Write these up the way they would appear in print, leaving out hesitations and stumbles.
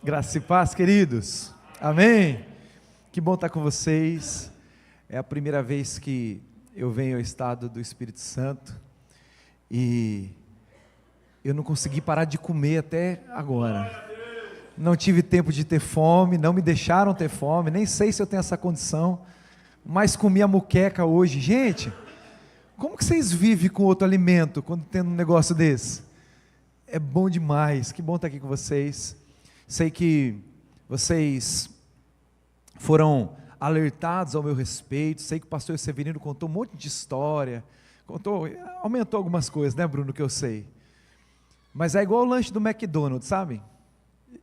Graça e paz, queridos. Amém. Que bom estar com vocês. É a primeira vez que eu venho ao estado do Espírito Santo e eu não consegui parar de comer até agora. Não tive tempo de ter fome, não me deixaram ter fome, nem sei se eu tenho essa condição, mas comi a muqueca hoje. Gente, como que vocês vivem com outro alimento quando tem um negócio desse? É bom demais, que bom estar aqui com vocês. Sei que vocês foram alertados ao meu respeito, sei que o pastor Severino contou um monte de história, aumentou algumas coisas, né, Bruno, que eu sei. Mas é igual o lanche do McDonald's, sabe?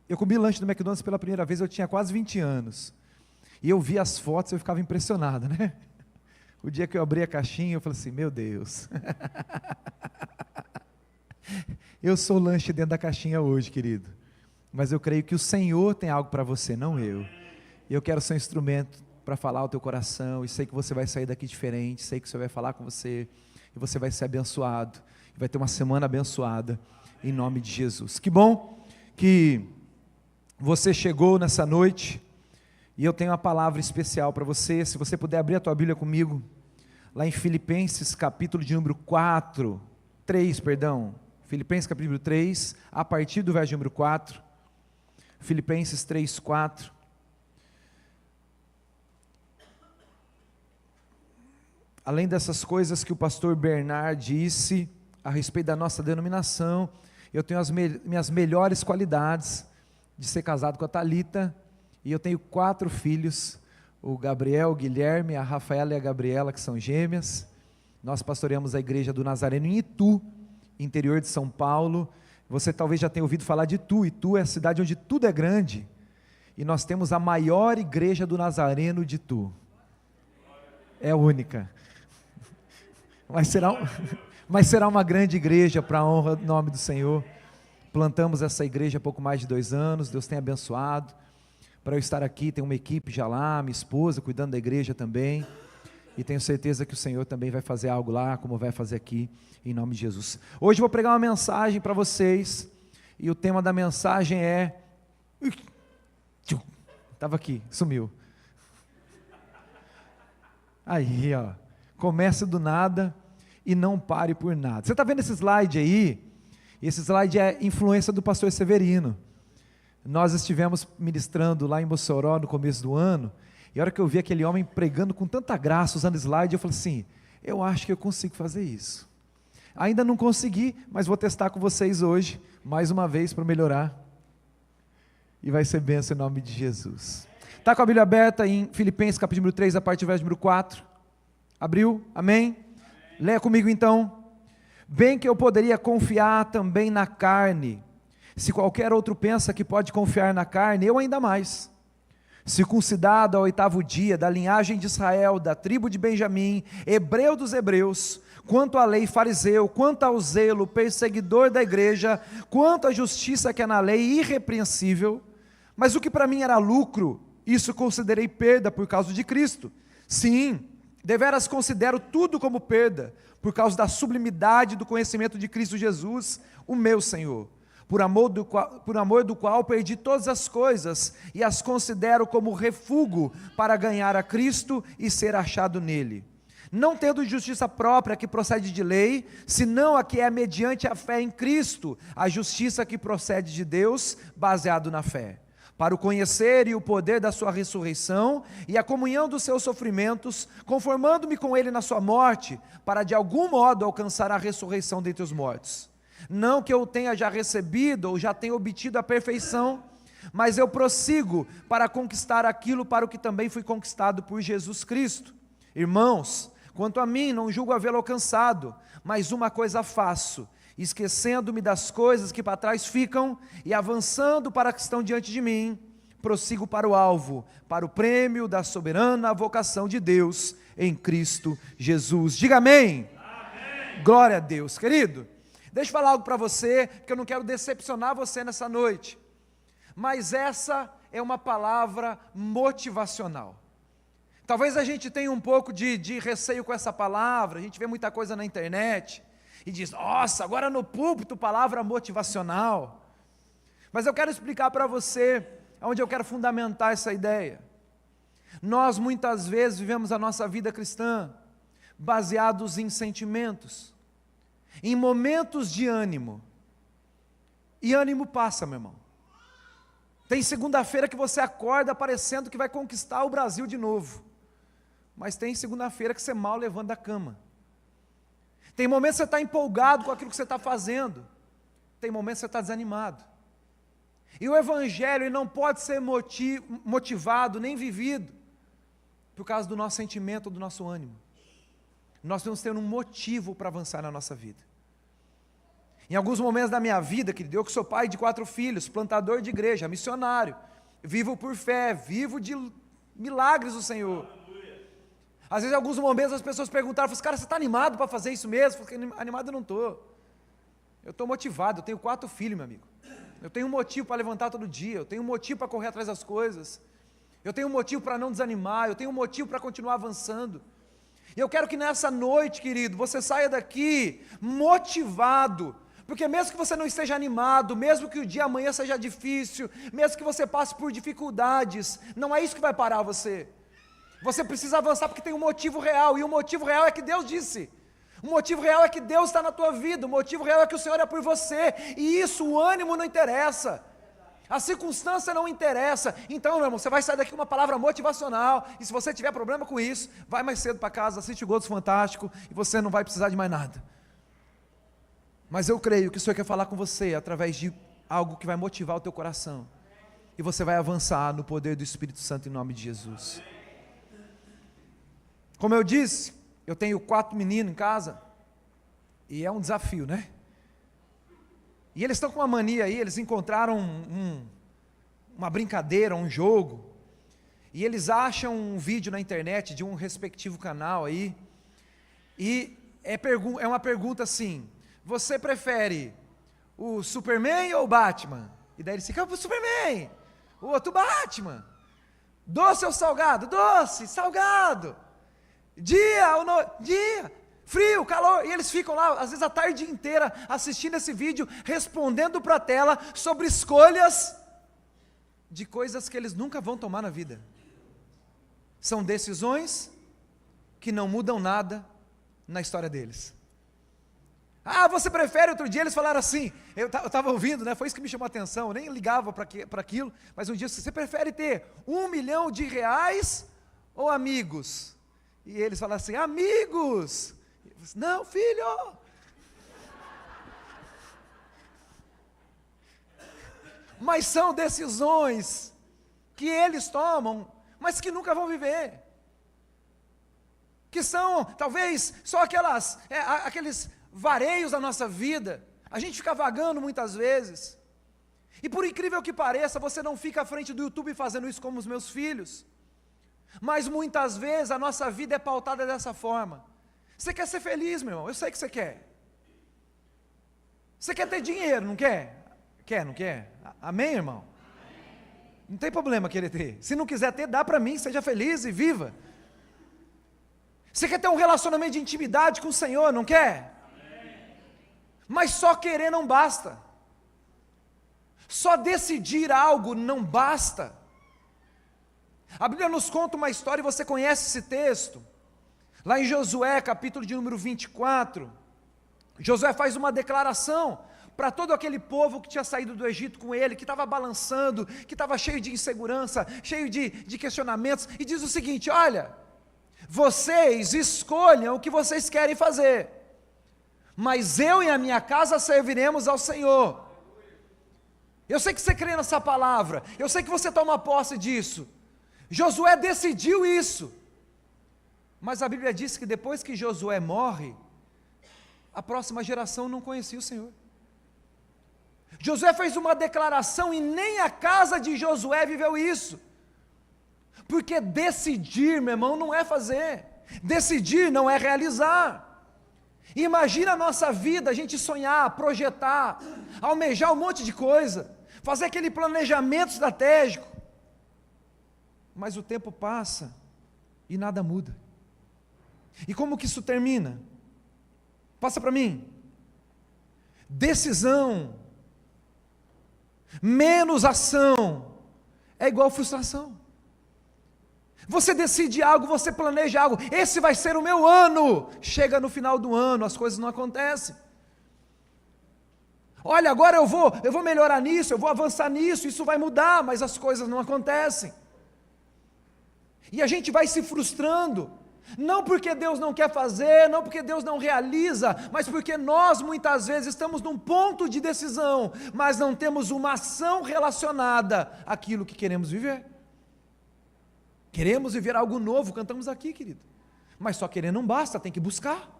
Eu comi lanche do McDonald's pela primeira vez, eu tinha quase 20 anos. E eu vi as fotos e eu ficava impressionado, né? O dia que eu abri a caixinha, eu falei assim, meu Deus. Eu sou o lanche dentro da caixinha hoje, querido. Mas eu creio que o Senhor tem algo para você, não eu. E eu quero ser um instrumento para falar ao teu coração, e sei que você vai sair daqui diferente, sei que o Senhor vai falar com você, e você vai ser abençoado, e vai ter uma semana abençoada, em nome de Jesus. Que bom que você chegou nessa noite, e eu tenho uma palavra especial para você. Se você puder abrir a tua Bíblia comigo, lá em Filipenses capítulo de número 3, Filipenses capítulo 3, a partir do verso número 4, Filipenses 3, 4, além dessas coisas que o pastor Bernard disse, a respeito da nossa denominação, eu tenho as minhas melhores qualidades, de ser casado com a Thalita, e eu tenho 4 filhos, o Gabriel, o Guilherme, a Rafaela e a Gabriela, que são gêmeas. Nós pastoreamos a igreja do Nazareno em Itu, interior de São Paulo. Você talvez já tenha ouvido falar de Itu. Itu é a cidade onde tudo é grande, e nós temos a maior igreja do Nazareno de Itu, é única, mas será uma grande igreja para a honra do nome do Senhor. Plantamos essa igreja há pouco mais de 2 anos, Deus tem abençoado, para eu estar aqui, tem uma equipe já lá, minha esposa cuidando da igreja também, e tenho certeza que o Senhor também vai fazer algo lá, como vai fazer aqui, em nome de Jesus. Hoje eu vou pregar uma mensagem para vocês, e o tema da mensagem é, estava aqui, sumiu, aí ó, comece do nada, e não pare por nada. Você está vendo esse slide aí? Esse slide é influência do pastor Severino. Nós estivemos ministrando lá em Mossoró no começo do ano, e a hora que eu vi aquele homem pregando com tanta graça, usando slide, eu falei assim, eu acho que eu consigo fazer isso. Ainda não consegui, mas vou testar com vocês hoje, mais uma vez para melhorar, e vai ser bênção em nome de Jesus. Está com a Bíblia aberta em Filipenses capítulo 3, a partir do verso número 4, abriu? Amém? Leia comigo então. Bem que eu poderia confiar também na carne, se qualquer outro pensa que pode confiar na carne, eu ainda mais. Circuncidado ao 8º dia, da linhagem de Israel, da tribo de Benjamim, hebreu dos hebreus, quanto à lei fariseu, quanto ao zelo, perseguidor da igreja, quanto à justiça que é na lei, irrepreensível. Mas o que para mim era lucro, isso considerei perda por causa de Cristo. Sim, deveras considero tudo como perda, por causa da sublimidade do conhecimento de Cristo Jesus, o meu Senhor, por amor do qual perdi todas as coisas, e as considero como refúgio para ganhar a Cristo e ser achado nele, não tendo justiça própria que procede de lei, senão a que é mediante a fé em Cristo, a justiça que procede de Deus, baseado na fé, para o conhecer e o poder da sua ressurreição, e a comunhão dos seus sofrimentos, conformando-me com ele na sua morte, para de algum modo alcançar a ressurreição dentre os mortos. Não que eu tenha já recebido, ou já tenha obtido a perfeição, mas eu prossigo para conquistar aquilo para o que também fui conquistado por Jesus Cristo. Irmãos, quanto a mim, não julgo havê-lo alcançado, mas uma coisa faço, esquecendo-me das coisas que para trás ficam, e avançando para que estão diante de mim, prossigo para o alvo, para o prêmio da soberana vocação de Deus, em Cristo Jesus. Diga amém. Amém. Glória a Deus. Querido, deixa eu falar algo para você, porque eu não quero decepcionar você nessa noite, mas essa é uma palavra motivacional. Talvez a gente tenha um pouco de receio com essa palavra, a gente vê muita coisa na internet, e diz, nossa, agora no púlpito, palavra motivacional. Mas eu quero explicar para você onde eu quero fundamentar essa ideia. Nós muitas vezes vivemos a nossa vida cristã baseados em sentimentos, em momentos de ânimo. E ânimo passa, meu irmão. Tem segunda-feira que você acorda parecendo que vai conquistar o Brasil de novo. Mas tem segunda-feira que você mal levanta da cama. Tem momentos que você está empolgado com aquilo que você está fazendo. Tem momentos que você está desanimado. E o Evangelho ele não pode ser motivado, nem vivido, por causa do nosso sentimento, do nosso ânimo. Nós temos que ter um motivo para avançar na nossa vida. Em alguns momentos da minha vida, querido, eu que sou pai de 4 filhos, plantador de igreja, missionário, vivo por fé, vivo de milagres do Senhor. Às vezes, em alguns momentos, as pessoas perguntaram, cara, você está animado para fazer isso mesmo? Eu falei, animado eu não estou. Eu estou motivado, eu tenho 4 filhos, meu amigo. Eu tenho um motivo para levantar todo dia, eu tenho um motivo para correr atrás das coisas, eu tenho um motivo para não desanimar, eu tenho um motivo para continuar avançando. E eu quero que nessa noite, querido, você saia daqui motivado, porque mesmo que você não esteja animado, mesmo que o dia amanhã seja difícil, mesmo que você passe por dificuldades, não é isso que vai parar você. Você precisa avançar porque tem um motivo real, e o motivo real é que Deus disse. O motivo real é que Deus está na tua vida, o motivo real é que o Senhor é por você, e isso, o ânimo não interessa, a circunstância não interessa. Então, meu irmão, você vai sair daqui com uma palavra motivacional, e se você tiver problema com isso, vai mais cedo para casa, assiste o Gol dos Fantásticos, e você não vai precisar de mais nada. Mas eu creio que o Senhor quer falar com você, através de algo que vai motivar o teu coração, e você vai avançar no poder do Espírito Santo em nome de Jesus. Como eu disse, eu tenho 4 meninos em casa, e é um desafio, né? E eles estão com uma mania aí, eles encontraram uma brincadeira, um jogo, e eles acham um vídeo na internet de um respectivo canal aí, e é uma pergunta assim, você prefere o Superman ou o Batman? E daí eles ficam, o Superman, o outro Batman, doce ou salgado? Doce, salgado. Dia ou noite? Dia, frio, calor, e eles ficam lá, às vezes a tarde inteira, assistindo esse vídeo, respondendo para a tela, sobre escolhas, de coisas que eles nunca vão tomar na vida, são decisões, que não mudam nada, na história deles. Você prefere, outro dia eles falaram assim, eu estava ouvindo, né, foi isso que me chamou a atenção, eu nem ligava para aquilo, mas um dia, você prefere ter R$1 milhão ou amigos? E eles falaram assim, amigos. Não, filho. Mas são decisões que eles tomam, mas que nunca vão viver. Que são, talvez, só aqueles vareios da nossa vida. A gente fica vagando muitas vezes. E por incrível que pareça, você não fica à frente do YouTube fazendo isso como os meus filhos. Mas muitas vezes a nossa vida é pautada dessa forma. Você quer ser feliz, meu irmão? Eu sei que você quer. Você quer ter dinheiro, não quer? Quer, não quer? Amém, irmão? Amém. Não tem problema querer ter. Se não quiser ter, dá para mim, seja feliz e viva. Você quer ter um relacionamento de intimidade com o Senhor, não quer? Amém. Mas só querer não basta. Só decidir algo não basta. A Bíblia nos conta uma história, e você conhece esse texto, lá em Josué, capítulo de número 24, Josué faz uma declaração, para todo aquele povo que tinha saído do Egito com ele, que estava balançando, que estava cheio de insegurança, cheio de questionamentos, e diz o seguinte, olha, vocês escolham o que vocês querem fazer, mas eu e a minha casa serviremos ao Senhor. Eu sei que você crê nessa palavra, eu sei que você toma posse disso, Josué decidiu isso, mas a Bíblia diz que depois que Josué morre, a próxima geração não conhecia o Senhor. Josué fez uma declaração e nem a casa de Josué viveu isso, porque decidir, meu irmão, não é fazer, decidir não é realizar. Imagina a nossa vida, a gente sonhar, projetar, almejar um monte de coisa, fazer aquele planejamento estratégico, mas o tempo passa e nada muda. E como que isso termina? Passa para mim. Decisão menos ação, é igual frustração. Você decide algo, você planeja algo, esse vai ser o meu ano, chega no final do ano, as coisas não acontecem. Olha, agora eu vou melhorar nisso, eu vou avançar nisso, isso vai mudar, mas as coisas não acontecem. E a gente vai se frustrando, não porque Deus não quer fazer, não porque Deus não realiza, mas porque nós muitas vezes estamos num ponto de decisão, mas não temos uma ação relacionada àquilo que queremos viver. Queremos viver algo novo, cantamos aqui, querido, mas só querer não basta, tem que buscar.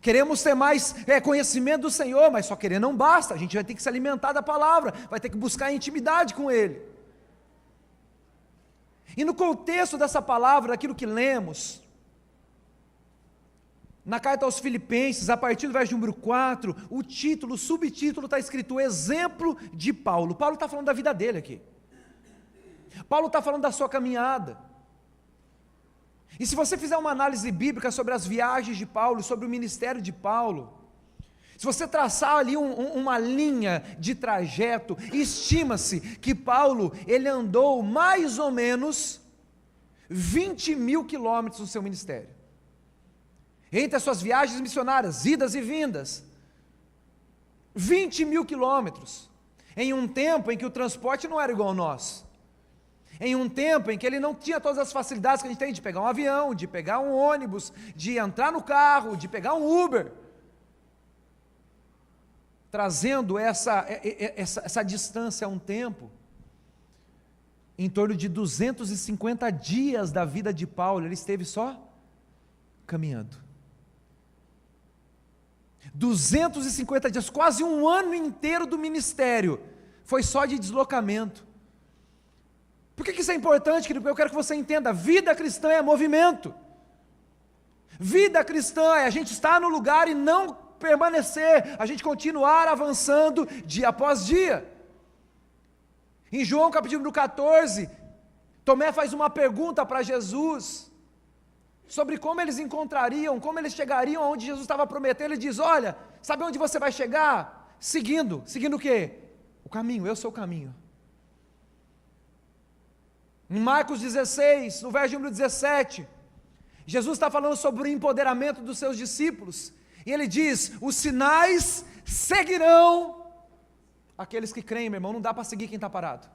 Queremos ter mais conhecimento do Senhor, mas só querer não basta, a gente vai ter que se alimentar da palavra, vai ter que buscar intimidade com Ele. E no contexto dessa palavra, aquilo que lemos, na carta aos Filipenses, a partir do verso número 4, o título, o subtítulo está escrito, o exemplo de Paulo. Paulo está falando da vida dele aqui. Paulo está falando da sua caminhada. E se você fizer uma análise bíblica sobre as viagens de Paulo, sobre o ministério de Paulo, se você traçar ali uma linha de trajeto, estima-se que Paulo, ele andou mais ou menos 20 mil quilômetros no seu ministério. Entre as suas viagens missionárias, idas e vindas, 20 mil quilômetros, em um tempo em que o transporte não era igual ao nosso. Em um tempo em que ele não tinha todas as facilidades que a gente tem de pegar um avião, de pegar um ônibus, de entrar no carro, de pegar um Uber. Trazendo essa distância a um tempo, em torno de 250 dias da vida de Paulo, ele esteve só caminhando. 250 dias, quase um ano inteiro do ministério, foi só de deslocamento. Por que isso é importante, querido? Porque eu quero que você entenda, vida cristã é movimento. Vida cristã é a gente estar no lugar e não permanecer, a gente continuar avançando dia após dia. Em João capítulo 14, Tomé faz uma pergunta para Jesus, sobre como eles encontrariam, como eles chegariam aonde Jesus estava prometendo. Ele diz, olha, sabe onde você vai chegar? Seguindo o quê? O caminho, eu sou o caminho. Em Marcos 16, no verso número 17, Jesus está falando sobre o empoderamento dos seus discípulos, e ele diz, os sinais seguirão aqueles que creem, meu irmão, não dá para seguir quem está parado.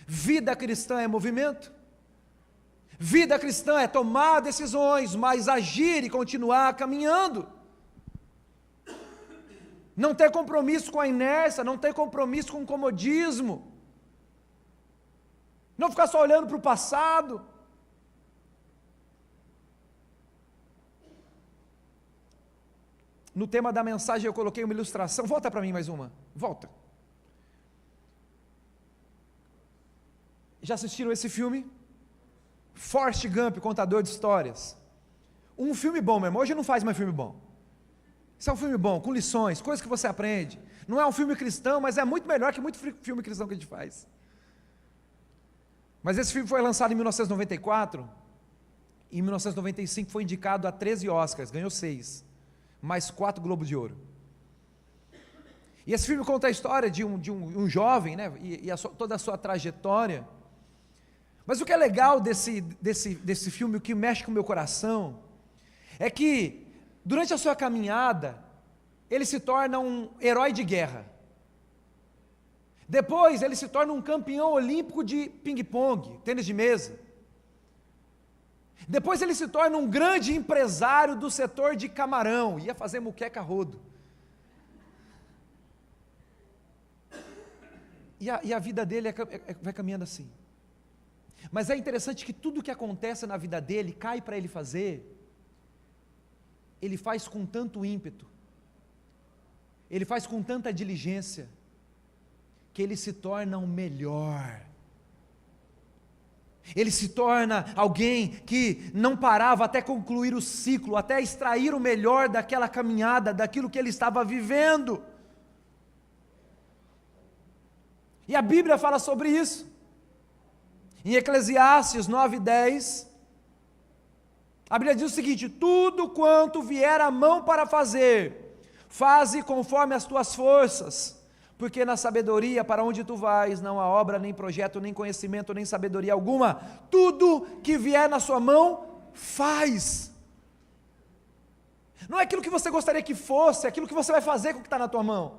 Vida cristã é movimento, vida cristã é tomar decisões, mas agir e continuar caminhando, não ter compromisso com a inércia, não ter compromisso com o comodismo, não ficar só olhando para o passado. No tema da mensagem eu coloquei uma ilustração, volta para mim mais uma, volta. Já assistiram esse filme? Forrest Gump, contador de histórias. Um filme bom, meu irmão, hoje não faz mais filme bom. Isso é um filme bom, com lições, coisas que você aprende. Não é um filme cristão, mas é muito melhor que muito filme cristão que a gente faz. Mas esse filme foi lançado em 1994, e em 1995 foi indicado a 13 Oscars, ganhou 6, mais 4 Globos de Ouro. E esse filme conta a história de um jovem, né, toda a sua trajetória. Mas o que é legal desse filme, o que mexe com o meu coração, é que durante a sua caminhada, ele se torna um herói de guerra. Depois ele se torna um campeão olímpico de ping-pong, tênis de mesa. Depois ele se torna um grande empresário do setor de camarão, ia fazer muqueca a rodo. E a vida dele vai caminhando assim. Mas é interessante que tudo que acontece na vida dele, cai para ele fazer, ele faz com tanto ímpeto, ele faz com tanta diligência, que ele se torna o melhor. Ele se torna alguém que não parava até concluir o ciclo, até extrair o melhor daquela caminhada, daquilo que ele estava vivendo. E a Bíblia fala sobre isso. Em Eclesiastes 9:10, a Bíblia diz o seguinte: tudo quanto vier a mão para fazer, faze conforme as tuas forças, porque na sabedoria para onde tu vais, não há obra, nem projeto, nem conhecimento, nem sabedoria alguma, tudo que vier na sua mão, faz. Não é aquilo que você gostaria que fosse, é aquilo que você vai fazer com o que está na tua mão.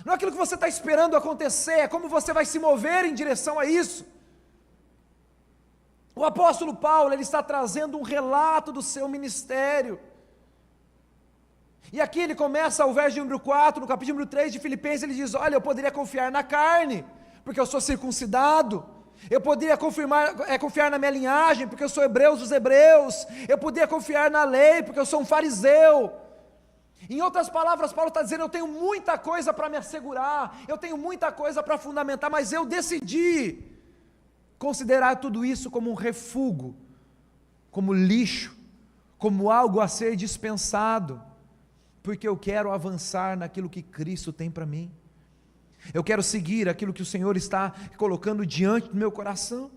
Não é aquilo que você está esperando acontecer, é como você vai se mover em direção a isso. O apóstolo Paulo, ele está trazendo um relato do seu ministério. E aqui ele começa o verso número 4, no capítulo número 3 de Filipenses, ele diz: olha, eu poderia confiar na carne, porque eu sou circuncidado. Eu poderia confiar na minha linhagem, porque eu sou hebreu dos hebreus. Eu poderia confiar na lei, porque eu sou um fariseu. Em outras palavras, Paulo está dizendo: eu tenho muita coisa para me assegurar, eu tenho muita coisa para fundamentar, mas eu decidi considerar tudo isso como um refúgio, como lixo, como algo a ser dispensado, porque eu quero avançar naquilo que Cristo tem para mim. Eu quero seguir aquilo que o Senhor está colocando diante do meu coração.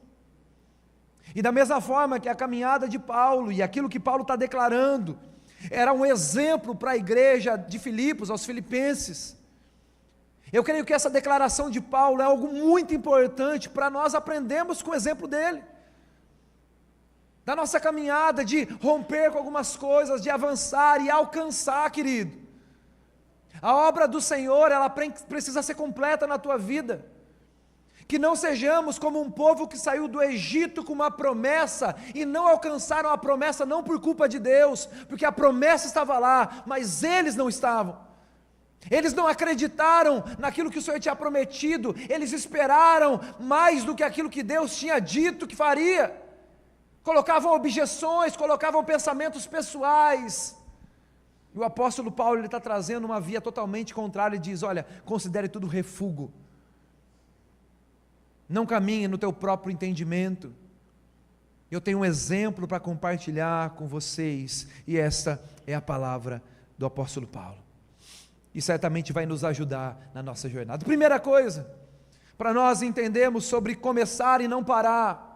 E da mesma forma que a caminhada de Paulo e aquilo que Paulo está declarando era um exemplo para a igreja de Filipos, aos filipenses. Eu creio que essa declaração de Paulo é algo muito importante para nós aprendermos com o exemplo dele. Da nossa caminhada de romper com algumas coisas, de avançar e alcançar, querido. A obra do Senhor, ela precisa ser completa na tua vida. Que não sejamos como um povo que saiu do Egito com uma promessa e não alcançaram a promessa não por culpa de Deus, porque a promessa estava lá, mas eles não estavam. Eles não acreditaram naquilo que o Senhor tinha prometido, eles esperaram mais do que aquilo que Deus tinha dito que faria. Colocavam objeções, colocavam pensamentos pessoais. E o apóstolo Paulo, ele está trazendo uma via totalmente contrária e diz: olha, considere tudo refúgio. Não caminhe no teu próprio entendimento. Eu tenho um exemplo para compartilhar com vocês, e esta é a palavra do apóstolo Paulo. E certamente vai nos ajudar na nossa jornada. Primeira coisa, para nós entendermos sobre começar e não parar,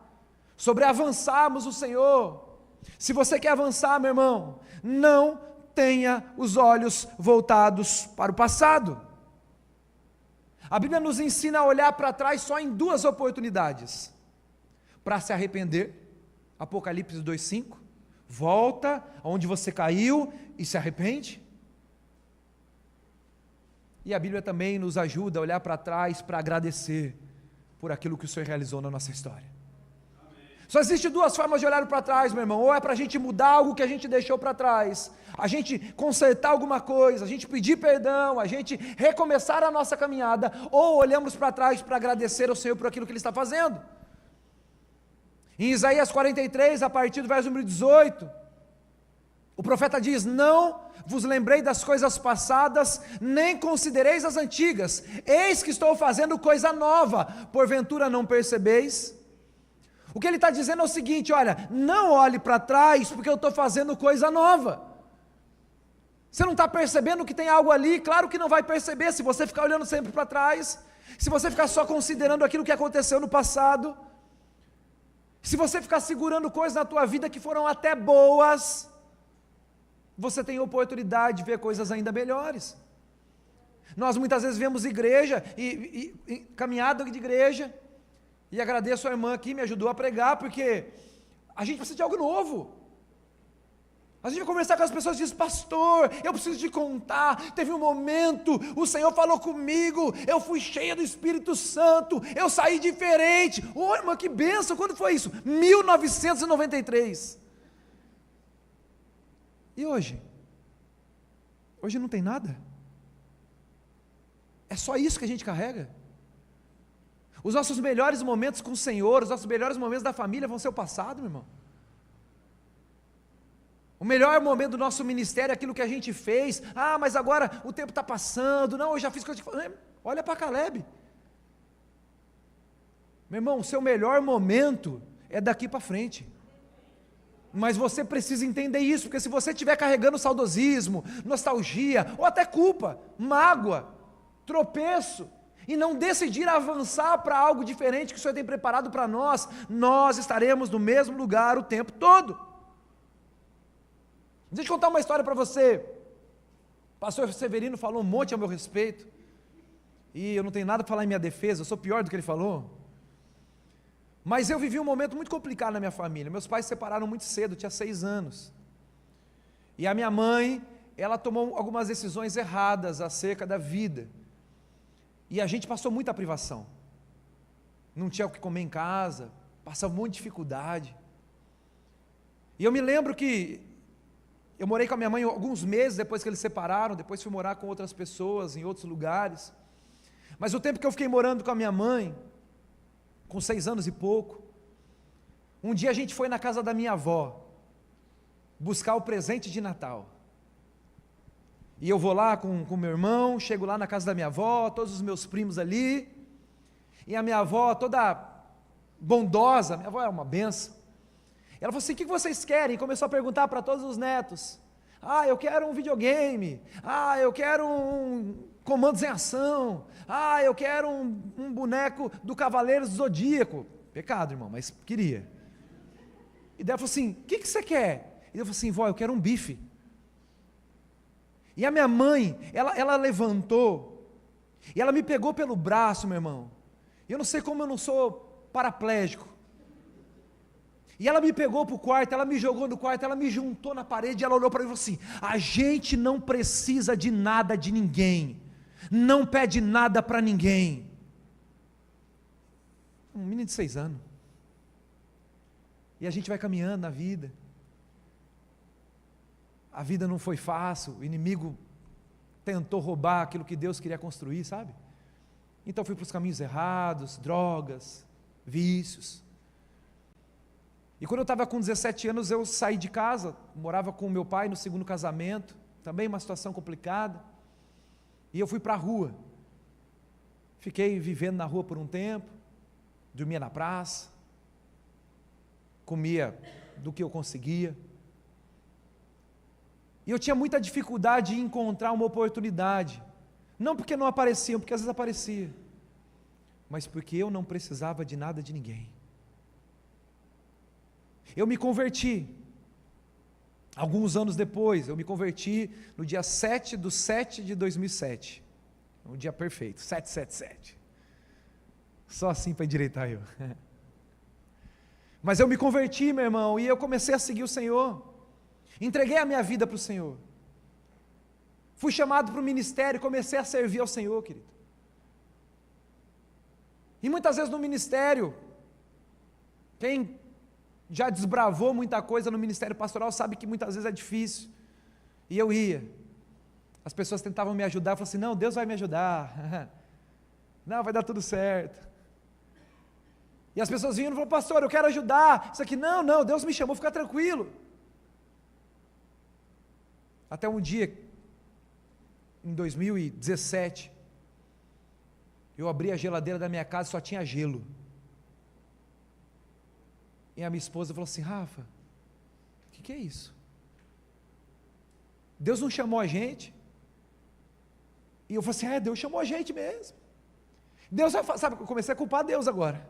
sobre avançarmos o Senhor. Se você quer avançar, meu irmão, não tenha os olhos voltados para o passado. A Bíblia nos ensina a olhar para trás só em duas oportunidades: para se arrepender, Apocalipse 2:5, volta aonde você caiu e se arrepende. E a Bíblia também nos ajuda a olhar para trás para agradecer por aquilo que o Senhor realizou na nossa história. Só existe duas formas de olhar para trás, meu irmão: ou é para a gente mudar algo que a gente deixou para trás, a gente consertar alguma coisa, a gente pedir perdão, a gente recomeçar a nossa caminhada, ou olhamos para trás para agradecer ao Senhor por aquilo que Ele está fazendo. Em Isaías 43, a partir do verso número 18, o profeta diz: não vos lembrei das coisas passadas, nem considereis as antigas, eis que estou fazendo coisa nova, porventura não percebeis? O que ele está dizendo é o seguinte: olha, não olhe para trás, porque eu estou fazendo coisa nova. Você não está percebendo que tem algo ali? Claro que não vai perceber, se você ficar olhando sempre para trás, se você ficar só considerando aquilo que aconteceu no passado, se você ficar segurando coisas na tua vida que foram até boas, você tem oportunidade de ver coisas ainda melhores. Nós muitas vezes vemos igreja, e caminhada de igreja, e agradeço a irmã que me ajudou a pregar, porque a gente precisa de algo novo. A gente vai conversar com as pessoas e diz: pastor, eu preciso te contar, teve um momento, o Senhor falou comigo, eu fui cheia do Espírito Santo, eu saí diferente. Ô irmã, que bênção! Quando foi isso? 1993. E hoje? Hoje não tem nada? É só isso que a gente carrega? Os nossos melhores momentos com o Senhor, os nossos melhores momentos da família vão ser o passado, meu irmão. O melhor momento do nosso ministério é aquilo que a gente fez. Ah, mas agora o tempo está passando. Não, eu já fiz coisa. Olha para Caleb. Meu irmão, o seu melhor momento é daqui para frente. Mas você precisa entender isso, porque se você estiver carregando saudosismo, nostalgia, ou até culpa, mágoa, tropeço, e não decidir avançar para algo diferente que o Senhor tem preparado para nós, nós estaremos no mesmo lugar o tempo todo. Deixa eu contar uma história para você. O pastor Severino falou um monte a meu respeito. e eu não tenho nada para falar em minha defesa, eu sou pior do que ele falou, mas eu vivi um momento muito complicado na minha família. Meus pais se separaram muito cedo, eu tinha 6 anos, e a minha mãe, ela tomou algumas decisões erradas acerca da vida, e a gente passou muita privação, não tinha o que comer em casa, passava muita dificuldade, e eu me lembro que eu morei com a minha mãe alguns meses depois que eles se separaram, depois fui morar com outras pessoas em outros lugares, mas o tempo que eu fiquei morando com a minha mãe, com 6 anos e pouco, um dia a gente foi na casa da minha avó, buscar o presente de Natal, e eu vou lá com meu irmão, chego lá na casa da minha avó, todos os meus primos ali, e a minha avó toda bondosa, minha avó é uma benção, ela falou assim: o que vocês querem? E começou a perguntar para todos os netos, eu quero um videogame, eu quero um comandos em ação, eu quero um boneco do Cavaleiros do Zodíaco, pecado irmão, mas queria, e daí ela falou assim: o que você quer? E eu falei assim: vó, eu quero um bife. E a minha mãe, ela levantou, e ela me pegou pelo braço, meu irmão, e eu não sei como eu não sou paraplégico, e ela me pegou para o quarto, ela me jogou no quarto, ela me juntou na parede, ela olhou para mim e falou assim: a gente não precisa de nada de ninguém, não pede nada para ninguém. Um menino de 6 anos, e a gente vai caminhando na vida, a vida não foi fácil, o inimigo tentou roubar aquilo que Deus queria construir, sabe? Então fui para os caminhos errados, drogas, vícios. E quando eu estava com 17 anos, eu saí de casa, morava com o meu pai no segundo casamento, também uma situação complicada, e eu fui para a rua, fiquei vivendo na rua por um tempo, dormia na praça, comia do que eu conseguia, e eu tinha muita dificuldade em encontrar uma oportunidade, não porque não apareciam, porque às vezes aparecia, mas porque eu não precisava de nada de ninguém. Eu me converti, alguns anos depois, eu me converti no dia 7/7 de 2007, um dia perfeito, 777, só assim para endireitar eu, mas eu me converti, meu irmão, e eu comecei a seguir o Senhor, entreguei a minha vida para o Senhor, fui chamado para o ministério, comecei a servir ao Senhor, querido, e muitas vezes no ministério, quem já desbravou muita coisa no ministério pastoral sabe que muitas vezes é difícil, e eu ia, as pessoas tentavam me ajudar, eu falava assim: não, Deus vai me ajudar, não, vai dar tudo certo, e as pessoas vinham e falavam: pastor, eu quero ajudar, isso aqui, não, Deus me chamou, fica tranquilo, até um dia, em 2017, eu abri a geladeira da minha casa e só tinha gelo, e a minha esposa falou assim: Rafa, o que é isso? Deus não chamou a gente? E eu falei assim: Deus chamou a gente mesmo, Deus vai, sabe, eu comecei a culpar Deus agora,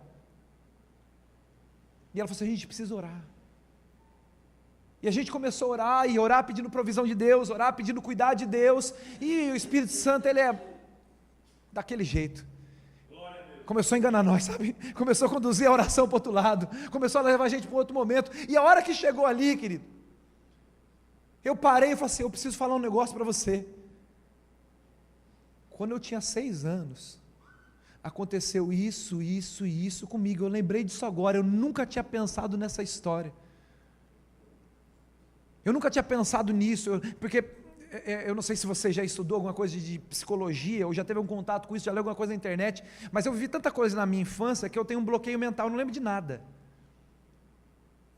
e ela falou assim: a gente precisa orar, e a gente começou a orar pedindo provisão de Deus, orar pedindo cuidado de Deus, e o Espírito Santo, ele é daquele jeito, começou a enganar nós, sabe, começou a conduzir a oração para o outro lado, começou a levar a gente para outro momento, e a hora que chegou ali, querido, eu parei e falei assim: eu preciso falar um negócio para você. Quando eu tinha 6 anos, aconteceu isso e isso comigo, eu lembrei disso agora, eu nunca tinha pensado nessa história, eu nunca tinha pensado nisso, porque eu não sei se você já estudou alguma coisa de psicologia, ou já teve um contato com isso, já leu alguma coisa na internet, mas eu vivi tanta coisa na minha infância, que eu tenho um bloqueio mental, eu não lembro de nada,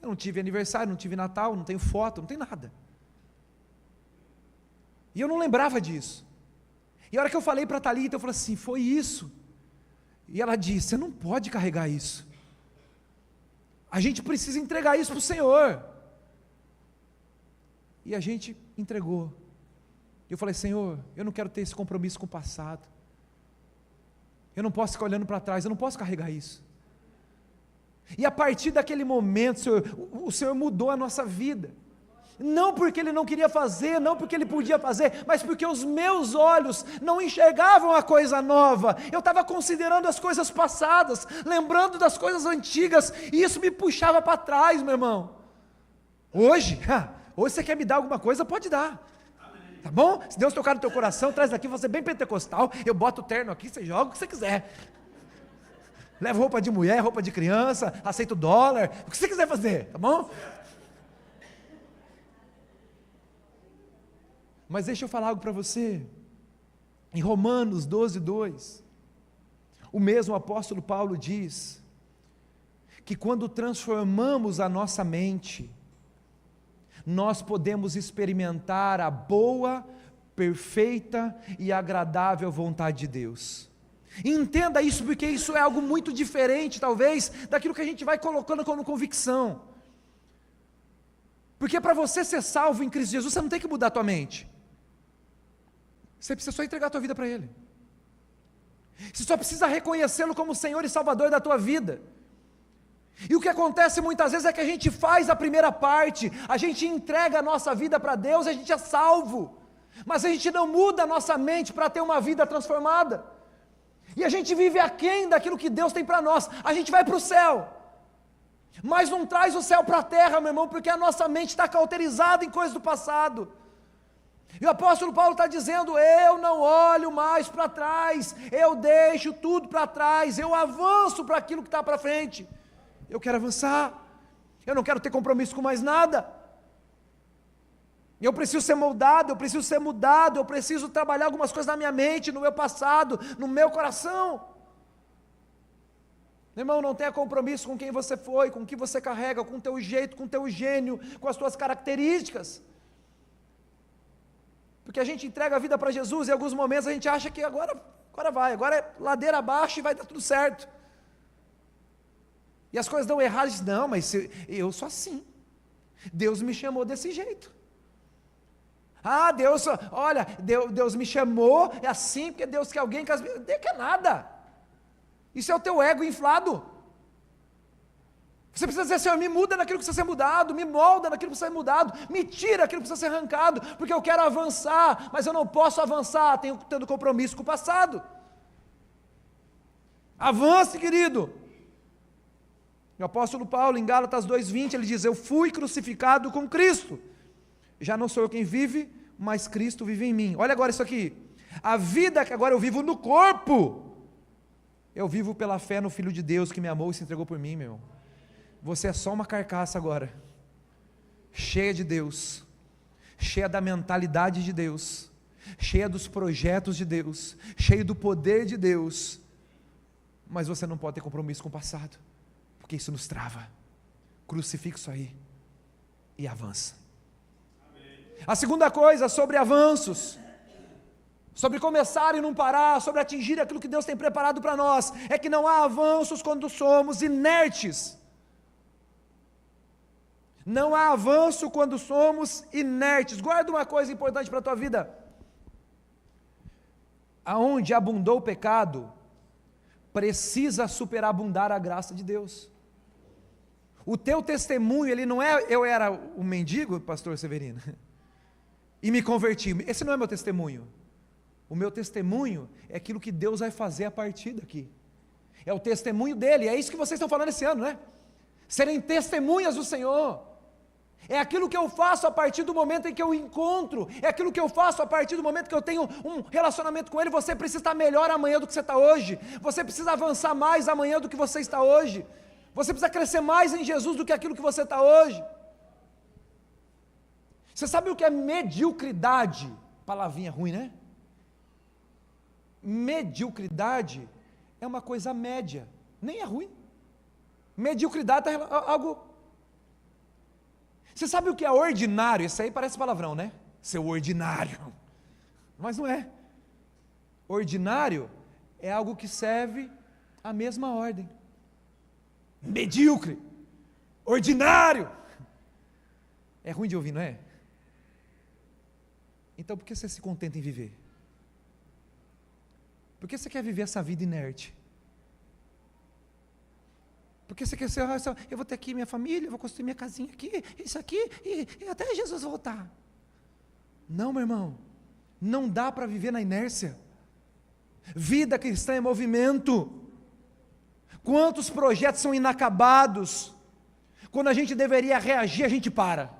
eu não tive aniversário, não tive Natal, não tenho foto, não tenho nada, e eu não lembrava disso, e a hora que eu falei para a Thalita, eu falei assim: foi isso, e ela disse: você não pode carregar isso, a gente precisa entregar isso para o Senhor, e a gente entregou. Eu falei: Senhor, eu não quero ter esse compromisso com o passado, eu não posso ficar olhando para trás, eu não posso carregar isso. E a partir daquele momento, Senhor, o Senhor mudou a nossa vida, Não porque ele não queria fazer, não porque ele podia fazer, mas porque os meus olhos não enxergavam a coisa nova. Eu estava considerando as coisas passadas, lembrando das coisas antigas, e isso me puxava para trás, meu irmão. Hoje você quer me dar alguma coisa, pode dar. Tá bom? Se Deus tocar no teu coração, traz daqui, você bem pentecostal, eu boto o terno aqui, você joga o que você quiser. Leva roupa de mulher, roupa de criança, aceita o dólar, o que você quiser fazer, tá bom? Mas deixa eu falar algo para você. Em Romanos 12:2, o mesmo apóstolo Paulo diz que quando transformamos a nossa mente, nós podemos experimentar a boa, perfeita e agradável vontade de Deus. Entenda isso, porque isso é algo muito diferente, talvez, daquilo que a gente vai colocando como convicção. Porque para você ser salvo em Cristo Jesus, você não tem que mudar a tua mente. Você precisa só entregar a tua vida para Ele. Você só precisa reconhecê-lo como Senhor e Salvador da tua vida. E o que acontece muitas vezes é que a gente faz a primeira parte, a gente entrega a nossa vida para Deus, a gente é salvo, mas a gente não muda a nossa mente para ter uma vida transformada, e a gente vive aquém daquilo que Deus tem para nós. A gente vai para o céu, mas não traz o céu para a terra, meu irmão, porque a nossa mente está cauterizada em coisas do passado. E o apóstolo Paulo está dizendo: eu não olho mais para trás, eu deixo tudo para trás, eu avanço para aquilo que está para frente. Eu quero avançar, eu não quero ter compromisso com mais nada, eu preciso ser moldado, eu preciso ser mudado, eu preciso trabalhar algumas coisas na minha mente, no meu passado, no meu coração. Meu irmão, não tenha compromisso com quem você foi, com o que você carrega, com o teu jeito, com o teu gênio, com as tuas características, porque a gente entrega a vida para Jesus e em alguns momentos a gente acha que agora é ladeira abaixo e vai dar tudo certo. E as coisas dão errado, diz: não, mas eu sou assim, Deus me chamou desse jeito. Deus me chamou, é assim, porque Deus quer alguém que Deus quer nada. Isso é o teu ego inflado. Você precisa dizer: Senhor, me muda naquilo que precisa ser mudado, me molda naquilo que precisa ser mudado, me tira aquilo que precisa ser arrancado, porque eu quero avançar, mas eu não posso avançar tendo compromisso com o passado. Avance, querido. O apóstolo Paulo, em Gálatas 2:20, ele diz: eu fui crucificado com Cristo, já não sou eu quem vive, mas Cristo vive em mim. Olha agora isso aqui: a vida que agora eu vivo no corpo, eu vivo pela fé no Filho de Deus que me amou e se entregou por mim, meu irmão. Você é só uma carcaça agora, cheia de Deus, cheia da mentalidade de Deus, cheia dos projetos de Deus, cheia do poder de Deus, mas você não pode ter compromisso com o passado, porque isso nos trava. Crucifica isso aí e avança. A segunda coisa sobre avanços, sobre começar e não parar, sobre atingir aquilo que Deus tem preparado para nós, é que não há avanços quando somos inertes. Não há avanço quando somos inertes. Guarda uma coisa importante para a tua vida: aonde abundou o pecado, precisa superabundar a graça de Deus. O teu testemunho, ele não é: eu era um mendigo, pastor Severino, e me converti. Esse não é meu testemunho. O meu testemunho é aquilo que Deus vai fazer a partir daqui. É o testemunho dele. É isso que vocês estão falando esse ano, né? Serem testemunhas do Senhor. É aquilo que eu faço a partir do momento em que eu encontro, é aquilo que eu faço a partir do momento que eu tenho um relacionamento com Ele. Você precisa estar melhor amanhã do que você está hoje, você precisa avançar mais amanhã do que você está hoje, você precisa crescer mais em Jesus do que aquilo que você está hoje. Você sabe o que é mediocridade? Palavrinha ruim, né? Mediocridade é uma coisa média, nem é ruim. Mediocridade é algo... Você sabe o que é ordinário? Isso aí parece palavrão, né? Ser ordinário, mas não é. Ordinário é algo que serve a mesma ordem. Medíocre, ordinário, é ruim de ouvir, não é? Então por que você se contenta em viver? Por que você quer viver essa vida inerte? Por Porque você quer ser, eu vou ter aqui minha família, eu vou construir minha casinha aqui, isso aqui, e até Jesus voltar. Não, meu irmão, não dá para viver na inércia. Vida cristã é movimento. Quantos projetos são inacabados? Quando a gente deveria reagir, a gente para.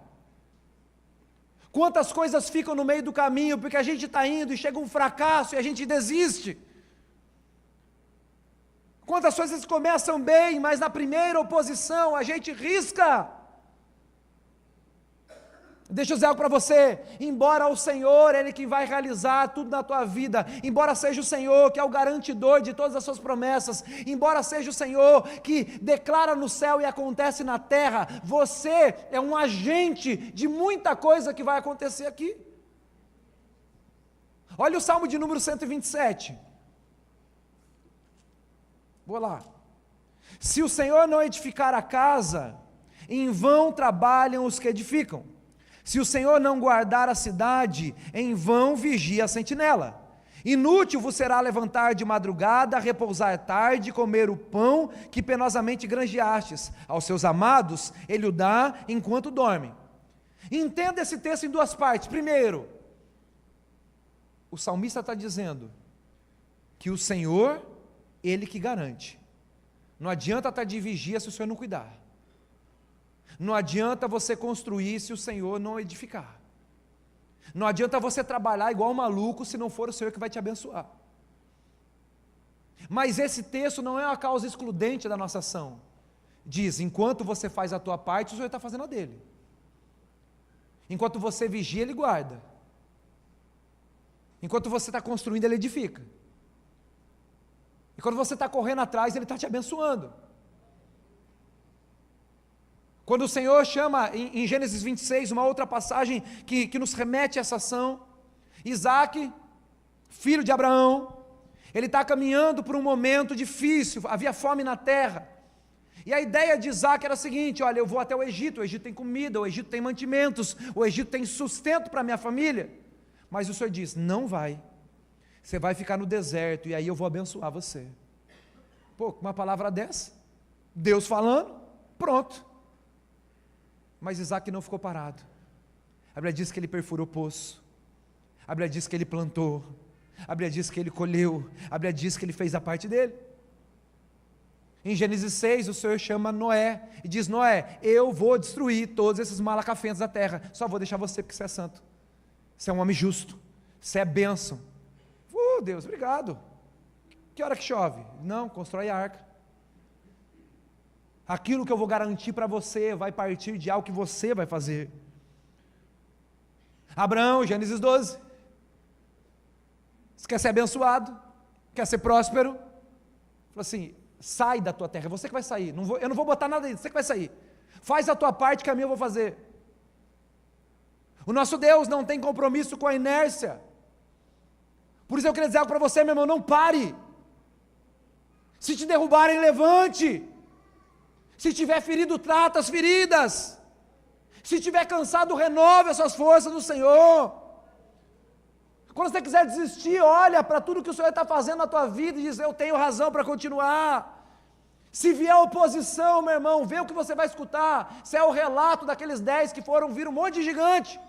Quantas coisas ficam no meio do caminho, porque a gente está indo e chega um fracasso e a gente desiste. Quantas coisas começam bem, mas na primeira oposição a gente risca. Deixa eu dizer algo para você, embora o Senhor, Ele que vai realizar tudo na tua vida, embora seja o Senhor que é o garantidor de todas as suas promessas, embora seja o Senhor que declara no céu e acontece na terra, você é um agente de muita coisa que vai acontecer aqui. Olha o Salmo de número 127. Vou lá. Se o Senhor não edificar a casa, em vão trabalham os que edificam. Se o Senhor não guardar a cidade, em vão vigia a sentinela. Inútil vos será levantar de madrugada, repousar tarde, comer o pão que penosamente granjeastes. Aos seus amados ele o dá enquanto dormem. Entenda esse texto em duas partes. Primeiro, o salmista está dizendo que o Senhor, Ele que garante. Não adianta estar de vigia se o Senhor não cuidar. Não adianta você construir se o Senhor não edificar. Não adianta você trabalhar igual um maluco se não for o Senhor que vai te abençoar. Mas esse texto não é uma causa excludente da nossa ação. Diz, enquanto você faz a tua parte, o Senhor está fazendo a dele. Enquanto você vigia, Ele guarda. Enquanto você está construindo, Ele edifica. E quando você está correndo atrás, Ele está te abençoando. Quando o Senhor chama, em Gênesis 26, uma outra passagem que nos remete a essa ação, Isaac, filho de Abraão, ele está caminhando por um momento difícil, havia fome na terra, e a ideia de Isaac era a seguinte: olha, eu vou até o Egito tem comida, o Egito tem mantimentos, o Egito tem sustento para a minha família, mas o Senhor diz, não vai, você vai ficar no deserto, e aí eu vou abençoar você. Pô, uma palavra dessa, Deus falando, pronto. Mas Isaac não ficou parado. A Bíblia diz que ele perfurou poço, a Bíblia diz que ele plantou, a Bíblia diz que ele colheu, a Bíblia diz que ele fez a parte dele. Em Gênesis 6, o Senhor chama Noé e diz, Noé, eu vou destruir todos esses malacafentos da terra, só vou deixar você porque você é santo, você é um homem justo, você é bênção. Deus, obrigado. Que hora que chove? Não, constrói a arca. Aquilo que eu vou garantir para você vai partir de algo que você vai fazer. Abraão, Gênesis 12. Você quer ser abençoado? Quer ser próspero? Falou assim, sai da tua terra, é você que vai sair. Eu não vou botar nada aí, você que vai sair. Faz a tua parte que a minha eu vou fazer. O nosso Deus não tem compromisso com a inércia. Por isso eu queria dizer algo para você, meu irmão, não pare. Se te derrubarem, levante. Se tiver ferido, trata as feridas. Se tiver cansado, renove as suas forças no Senhor. Quando você quiser desistir, olha para tudo que o Senhor está fazendo na tua vida e diz, eu tenho razão para continuar. Se vier oposição, meu irmão, vê o que você vai escutar. Se é o relato daqueles 10 que foram vir um monte de gigante,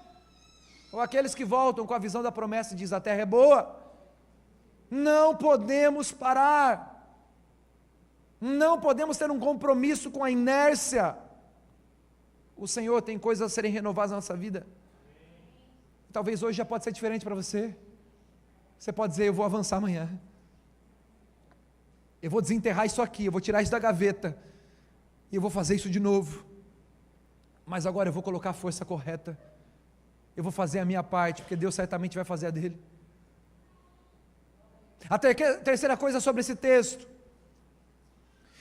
ou aqueles que voltam com a visão da promessa e diz, a terra é boa. Não podemos parar. Não podemos ter um compromisso com a inércia. O Senhor tem coisas a serem renovadas na nossa vida. Talvez hoje já pode ser diferente para você. Você pode dizer, eu vou avançar amanhã. Eu vou desenterrar isso aqui, eu vou tirar isso da gaveta. E eu vou fazer isso de novo. Mas agora eu vou colocar a força correta. Eu vou fazer a minha parte, porque Deus certamente vai fazer a dele. A terceira coisa sobre esse texto.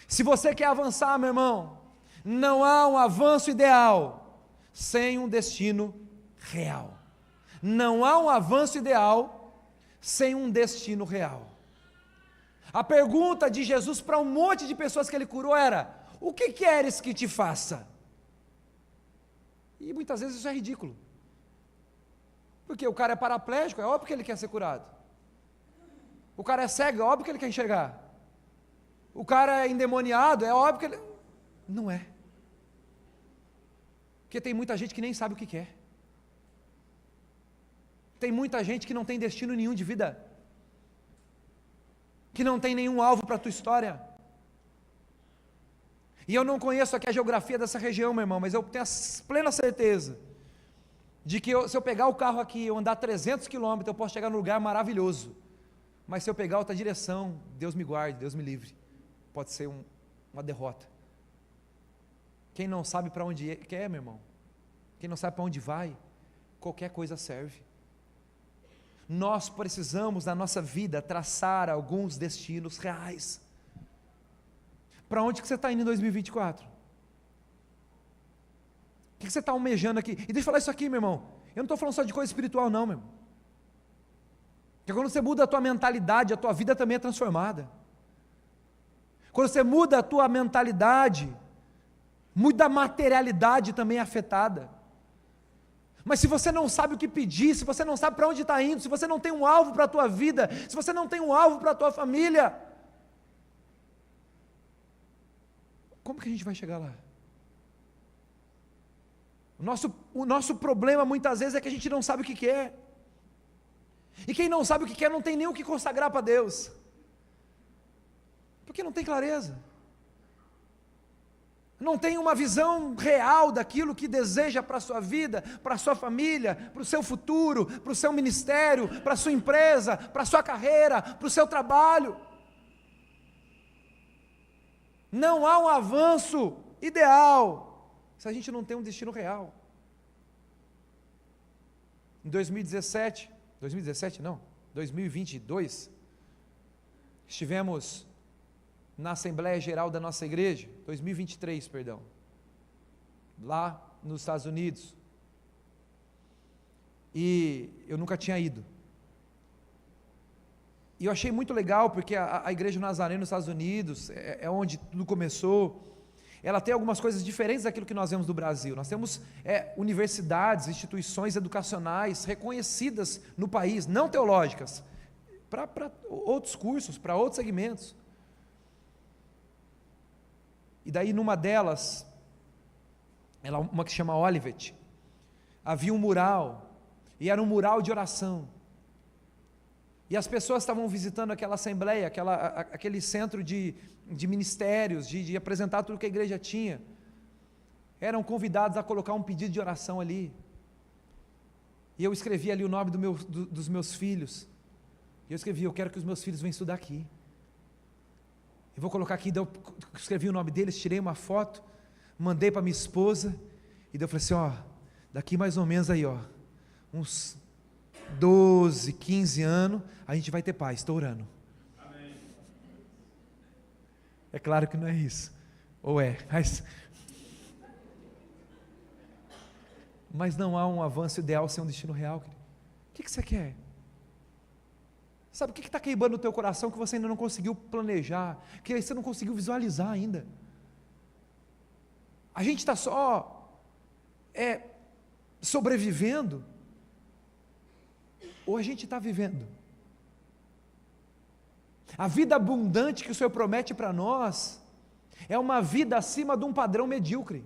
Se você quer avançar, meu irmão, não há um avanço ideal sem um destino real. Não há um avanço ideal sem um destino real. A pergunta de Jesus para um monte de pessoas que ele curou era, o que queres que te faça? E muitas vezes isso é ridículo. Porque o cara é paraplégico, é óbvio que ele quer ser curado. O cara é cego, é óbvio que ele quer enxergar. O cara é endemoniado, é óbvio que ele... Não é. Porque tem muita gente que nem sabe o que quer. Tem muita gente que não tem destino nenhum de vida, que não tem nenhum alvo para a tua história. E eu não conheço aqui a geografia dessa região, meu irmão, mas eu tenho a plena certeza de que se eu pegar o carro aqui e eu andar 300 quilômetros, eu posso chegar num lugar maravilhoso, mas se eu pegar outra direção, Deus me guarde, Deus me livre, pode ser uma derrota. Quem não sabe para onde quer, meu irmão, quem não sabe para onde vai, qualquer coisa serve. Nós precisamos na nossa vida traçar alguns destinos reais. Para onde que você está indo em 2024? O que você está almejando aqui? E deixa eu falar isso aqui, meu irmão, eu não estou falando só de coisa espiritual não, meu irmão, porque quando você muda a tua mentalidade, a tua vida também é transformada. Quando você muda a tua mentalidade, muda a materialidade também é afetada. Mas se você não sabe o que pedir, se você não sabe para onde está indo, se você não tem um alvo para a tua vida, se você não tem um alvo para a tua família, como que a gente vai chegar lá? O nosso problema muitas vezes é que a gente não sabe o que quer, e quem não sabe o que quer não tem nem o que consagrar para Deus, porque não tem clareza, não tem uma visão real daquilo que deseja para a sua vida, para a sua família, para o seu futuro, para o seu ministério, para a sua empresa, para a sua carreira, para o seu trabalho. Não há um avanço ideal se a gente não tem um destino real. Em 2022, estivemos na Assembleia Geral da nossa igreja, 2023, perdão, lá nos Estados Unidos, e eu nunca tinha ido, e eu achei muito legal, porque a Igreja Nazaré nos Estados Unidos, é onde tudo começou, ela tem algumas coisas diferentes daquilo que nós vemos no Brasil. Nós temos universidades, instituições educacionais reconhecidas no país, não teológicas, para outros cursos, para outros segmentos. E daí numa delas, uma que chama Olivet, havia um mural, e era um mural de oração, e as pessoas estavam visitando aquela assembleia, aquele centro de ministérios, de apresentar tudo que a igreja tinha, eram convidados a colocar um pedido de oração ali, e eu escrevi ali o nome dos meus filhos, e eu escrevi: eu quero que os meus filhos venham estudar aqui, eu vou colocar aqui. Eu escrevi o nome deles, tirei uma foto, mandei para minha esposa, e daí eu falei assim: daqui mais ou menos aí, uns 12, 15 anos, a gente vai ter paz, estou orando. Amém. É claro que não é isso, mas não há um avanço ideal sem um destino real. O que você quer? Sabe o que está queimando no teu coração que você ainda não conseguiu planejar, que você não conseguiu visualizar ainda? A gente está só sobrevivendo, ou a gente está vivendo? A vida abundante que o Senhor promete para nós, é uma vida acima de um padrão medíocre,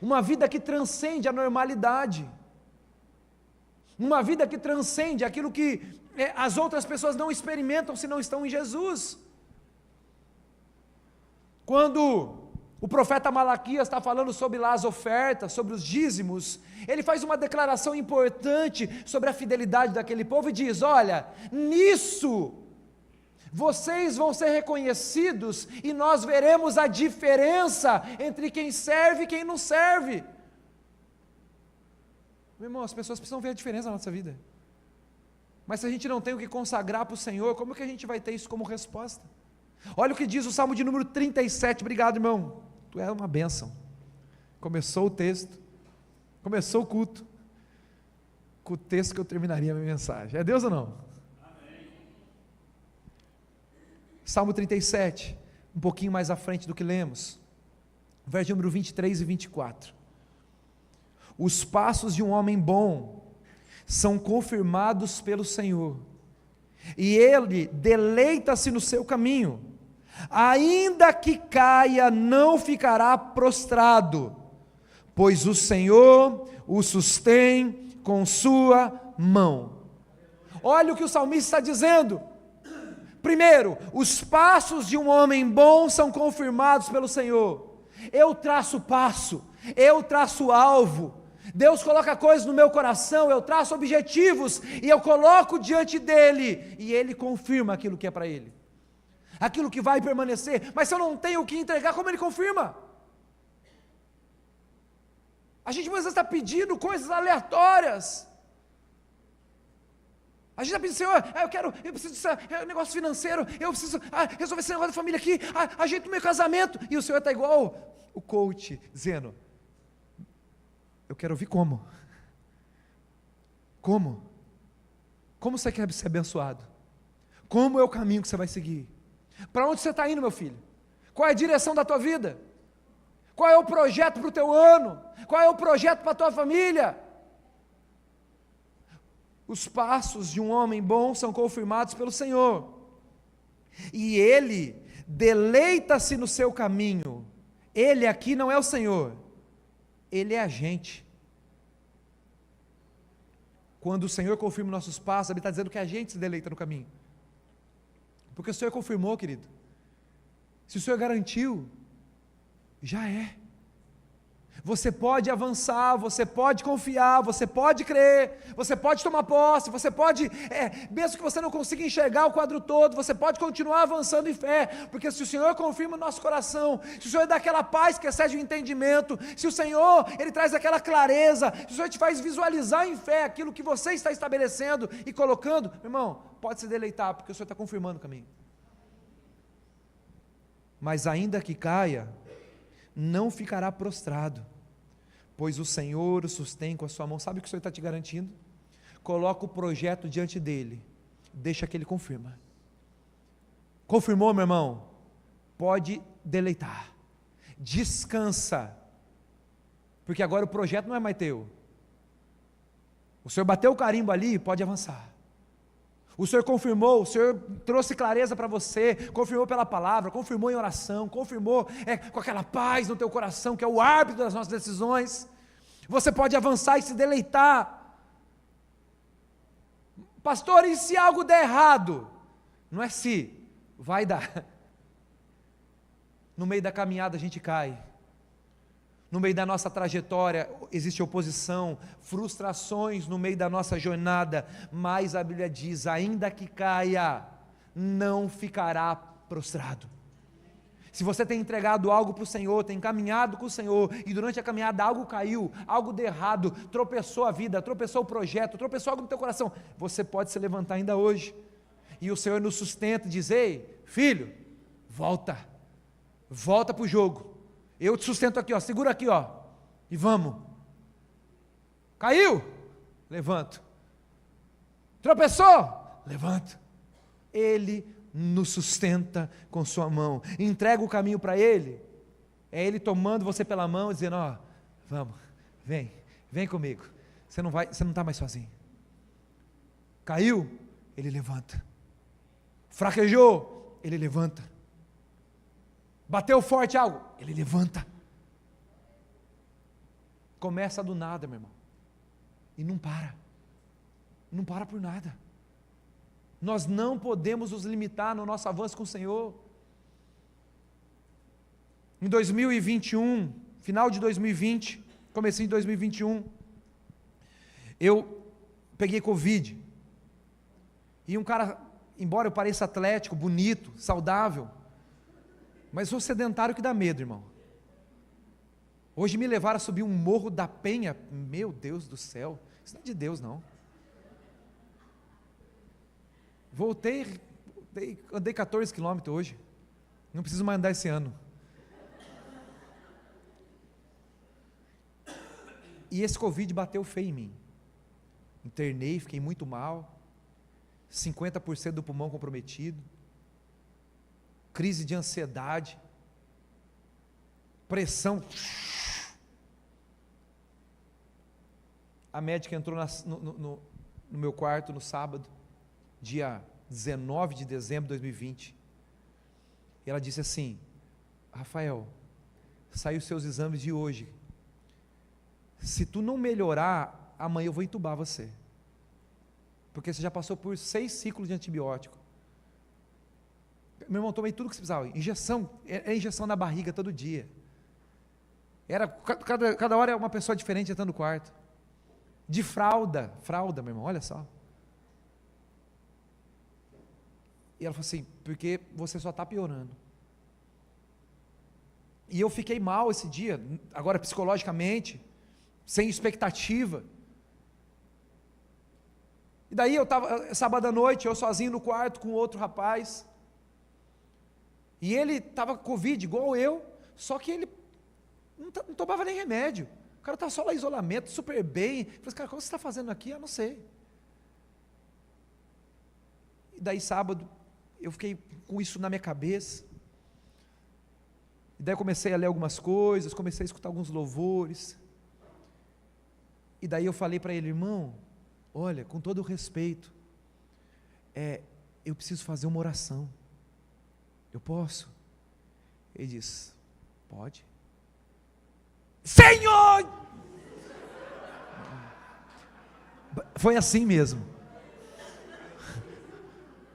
uma vida que transcende a normalidade, uma vida que transcende aquilo que as outras pessoas não experimentam se não estão em Jesus. Quando o profeta Malaquias está falando sobre lá as ofertas, sobre os dízimos, ele faz uma declaração importante sobre a fidelidade daquele povo e diz: olha, nisso vocês vão ser reconhecidos e nós veremos a diferença entre quem serve e quem não serve. Meu irmão, as pessoas precisam ver a diferença na nossa vida, mas se a gente não tem o que consagrar para o Senhor, como que a gente vai ter isso como resposta? Olha o que diz o Salmo de número 37, obrigado, irmão, tu é uma bênção. Começou o texto, começou o culto, com o texto que eu terminaria a minha mensagem. É Deus ou não? Amém. Salmo 37, um pouquinho mais à frente do que lemos, verso número 23 e 24. Os passos de um homem bom são confirmados pelo Senhor, e ele deleita-se no seu caminho. ainda que caia, não ficará prostrado, pois o Senhor o sustém com sua mão. Olha o que o salmista está dizendo. Primeiro, os passos de um homem bom são confirmados pelo Senhor. Eu traço passo, eu traço alvo. Deus coloca coisas no meu coração, eu traço objetivos e eu coloco diante dele, e ele confirma aquilo que é para ele, aquilo que vai permanecer. Mas se eu não tenho o que entregar, como ele confirma? A gente muitas vezes está pedindo coisas aleatórias. A gente está pedindo, Senhor, eu preciso desse negócio financeiro, eu preciso resolver esse negócio da família aqui, ajeito o meu casamento, e o Senhor está igual o coach, dizendo, eu quero ouvir como? Como? Como você quer ser abençoado? Como é o caminho que você vai seguir? Para onde você está indo, meu filho? Qual é a direção da tua vida? Qual é o projeto para o teu ano? Qual é o projeto para a tua família? Os passos de um homem bom são confirmados pelo Senhor, e ele deleita-se no seu caminho. Ele aqui não é o Senhor, ele é a gente. Quando o Senhor confirma nossos passos, ele está dizendo que a gente se deleita no caminho, porque o Senhor confirmou, querido. Se o Senhor garantiu, já é. Você pode avançar, você pode confiar, você pode crer, você pode tomar posse, você pode, mesmo que você não consiga enxergar o quadro todo, você pode continuar avançando em fé, porque se o Senhor confirma o nosso coração, se o Senhor dá aquela paz que excede o entendimento, se o Senhor, Ele traz aquela clareza, se o Senhor te faz visualizar em fé aquilo que você está estabelecendo e colocando, meu irmão, pode se deleitar, porque o Senhor está confirmando o caminho. Mas ainda que caia, não ficará prostrado, pois o Senhor o sustém com a sua mão. Sabe o que o Senhor está te garantindo? Coloca o projeto diante dele, deixa que ele confirma. Confirmou, meu irmão? Pode deleitar, descansa, porque agora o projeto não é mais teu. O Senhor bateu o carimbo ali, pode avançar. O Senhor confirmou, o Senhor trouxe clareza para você, confirmou pela palavra, confirmou em oração, confirmou com aquela paz no teu coração, que é o árbitro das nossas decisões. Você pode avançar e se deleitar. Pastor, e se algo der errado? Não é se, vai dar. No meio da caminhada a gente cai. No meio da nossa trajetória existe oposição, frustrações no meio da nossa jornada, mas a Bíblia diz, ainda que caia, não ficará prostrado. Se você tem entregado algo para o Senhor, tem caminhado com o Senhor, e durante a caminhada algo caiu, algo deu errado, tropeçou a vida, tropeçou o projeto, tropeçou algo no teu coração, você pode se levantar ainda hoje, e o Senhor nos sustenta e diz, ei, filho, volta para o jogo, eu te sustento aqui, ó, segura aqui, ó, e vamos. Caiu? Levanto. Tropeçou? Levanto. Ele nos sustenta com sua mão. Entrega o caminho para ele. É ele tomando você pela mão e dizendo, ó, vamos, vem comigo. Você não está mais sozinho. Caiu? Ele levanta. Fraquejou? Ele levanta. Bateu forte algo, ele levanta. Começa do nada, meu irmão, e não para por nada. Nós não podemos nos limitar no nosso avanço com o Senhor. Em 2021, final de 2020, comecinho de 2021, eu peguei Covid, e um cara, embora eu pareça atlético, bonito, saudável, mas sou sedentário que dá medo, irmão. Hoje me levaram a subir um morro da Penha, meu Deus do céu, isso não é de Deus não. Andei 14 quilômetros hoje, não preciso mais andar esse ano. E esse Covid bateu feio em mim, internei, fiquei muito mal, 50% do pulmão comprometido, crise de ansiedade, pressão. A médica entrou no meu quarto no sábado, dia 19 de dezembro de 2020, E ela disse assim: Rafael, saiu os seus exames de hoje. Se tu não melhorar, amanhã eu vou entubar você. Porque você já passou por 6 ciclos de antibiótico. Meu irmão, tomei tudo que você precisava. Injeção, é injeção na barriga todo dia. Era, cada hora é uma pessoa diferente entrando no quarto. De fralda, meu irmão, olha só. E ela falou assim: porque você só está piorando. E eu fiquei mal esse dia, agora psicologicamente, sem expectativa. E daí eu estava, sábado à noite, eu sozinho no quarto com outro rapaz. E ele estava com Covid, igual eu, só que ele não tomava nem remédio. O cara estava só lá em isolamento, super bem. Eu falei assim: cara, como você está fazendo aqui? Eu não sei. E daí sábado, eu fiquei com isso na minha cabeça. E daí eu comecei a ler algumas coisas, comecei a escutar alguns louvores. E daí eu falei para ele: irmão, olha, com todo o respeito, eu preciso fazer uma oração. Eu posso? Ele disse: pode. Senhor! Foi assim mesmo.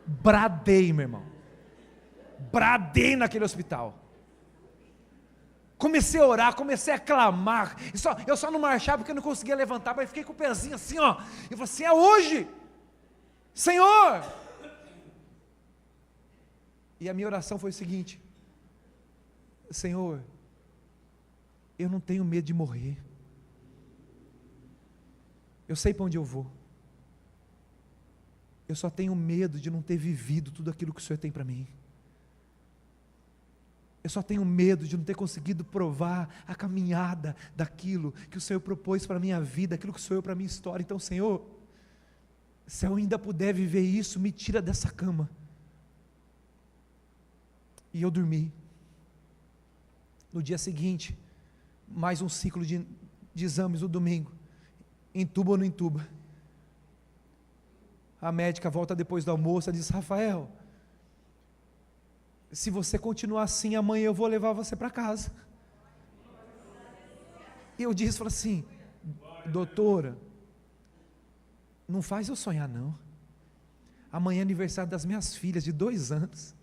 Bradei, meu irmão. Bradei naquele hospital. Comecei a orar, comecei a clamar. Eu só não marchava porque eu não conseguia levantar, mas fiquei com o pezinho assim, ó. Eu falei assim: é hoje, Senhor. E a minha oração foi o seguinte: Senhor, eu não tenho medo de morrer. Eu sei para onde eu vou. Eu só tenho medo de não ter vivido tudo aquilo que o Senhor tem para mim. Eu só tenho medo de não ter conseguido provar a caminhada daquilo que o Senhor propôs para a minha vida, aquilo que o Senhor para a minha história. Então, Senhor, se eu ainda puder viver isso, me tira dessa cama. E eu dormi. No dia seguinte, mais um ciclo de exames no domingo. Entuba ou não entuba? A médica volta depois do almoço e diz: Rafael, se você continuar assim, amanhã eu vou levar você para casa. E eu disse, falei assim: doutora, não faz eu sonhar não. Amanhã é aniversário das minhas filhas de 2 anos.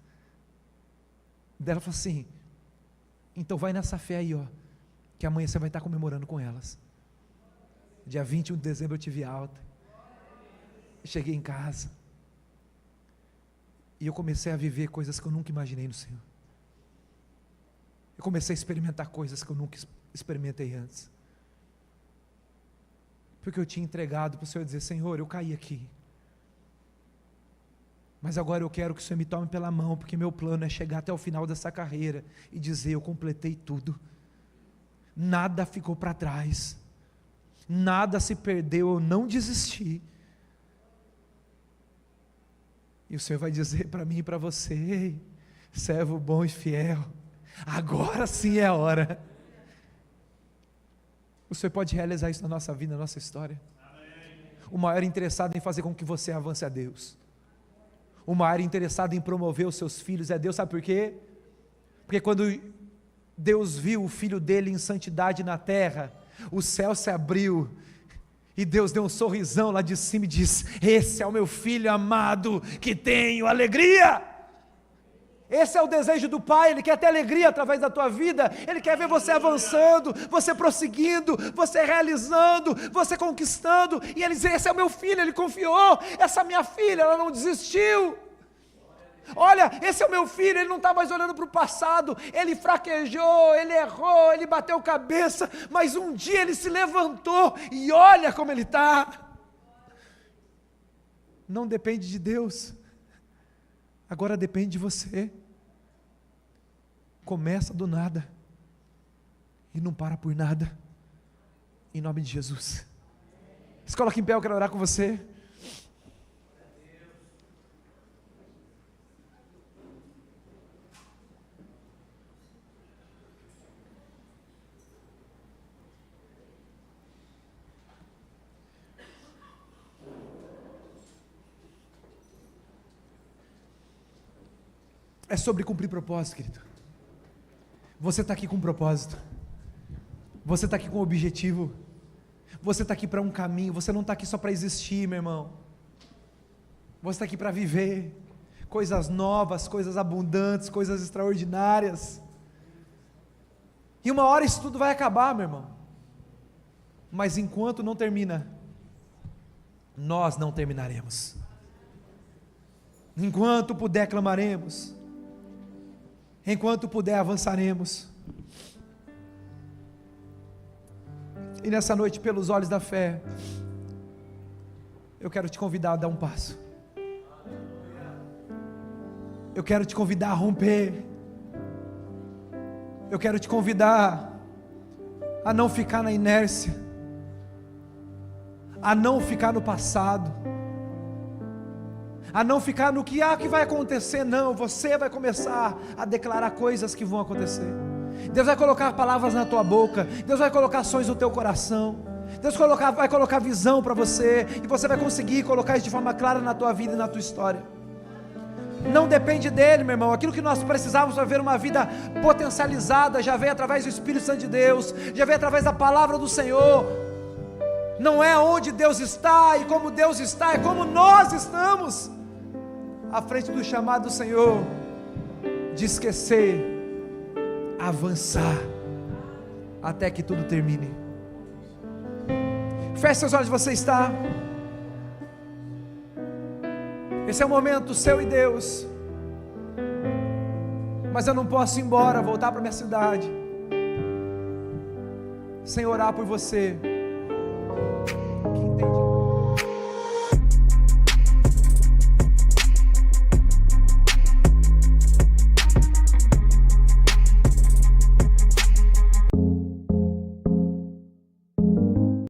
Daí ela falou assim: então vai nessa fé aí, ó, que amanhã você vai estar comemorando com elas. Dia 21 de dezembro eu tive alta. Cheguei em casa. E eu comecei a viver coisas que eu nunca imaginei no Senhor. Eu comecei a experimentar coisas que eu nunca experimentei antes. Porque eu tinha entregado para o Senhor dizer: Senhor, eu caí aqui. Mas agora eu quero que o Senhor me tome pela mão, porque meu plano é chegar até o final dessa carreira e dizer: eu completei tudo. Nada ficou para trás. Nada se perdeu, eu não desisti. E o Senhor vai dizer para mim e para você: ei, servo bom e fiel, agora sim é a hora. O Senhor pode realizar isso na nossa vida, na nossa história. O maior interessado em fazer com que você avance a Deus. O maior interessado em promover os seus filhos é Deus. Sabe por quê? Porque quando Deus viu o Filho dele em santidade na terra, o céu se abriu, e Deus deu um sorrisão lá de cima e disse: esse é o meu Filho amado, que tenho alegria. Esse é o desejo do Pai. Ele quer ter alegria através da tua vida. Ele quer ver você avançando, você prosseguindo, você realizando, você conquistando. E Ele diz: esse é o meu filho, Ele confiou. Essa minha filha, ela não desistiu. Olha, esse é o meu filho, ele não está mais olhando para o passado. Ele fraquejou, ele errou, ele bateu cabeça, mas um dia ele se levantou e olha como ele está. Não depende de Deus, agora depende de você. Começa do nada e não para por nada, em nome de Jesus. Se coloca em pé, eu quero orar com você. É sobre cumprir propósito, querido. Você está aqui com um propósito. Você está aqui com um objetivo. Você está aqui para um caminho. Você não está aqui só para existir, meu irmão. Você está aqui para viver coisas novas, coisas abundantes, coisas extraordinárias. E uma hora isso tudo vai acabar, meu irmão. Mas enquanto não termina, nós não terminaremos. Enquanto puder, clamaremos. Enquanto puder, avançaremos. E nessa noite, pelos olhos da fé, eu quero te convidar a dar um passo. Eu quero te convidar a romper. Eu quero te convidar a não ficar na inércia, a não ficar no passado, a não ficar no que vai acontecer. Não, você vai começar a declarar coisas que vão acontecer. Deus vai colocar palavras na tua boca, Deus vai colocar sonhos no teu coração, Deus vai colocar visão para você, e você vai conseguir colocar isso de forma clara na tua vida e na tua história. Não depende dele, meu irmão. Aquilo que nós precisávamos para ver uma vida potencializada já veio através do Espírito Santo de Deus, já veio através da palavra do Senhor. Não é onde Deus está e como Deus está, é como nós estamos à frente do chamado do Senhor, de esquecer, avançar até que tudo termine. Feche seus olhos, você está. Esse é o momento seu e Deus. Mas eu não posso ir embora, voltar para minha cidade sem orar por você. Que entende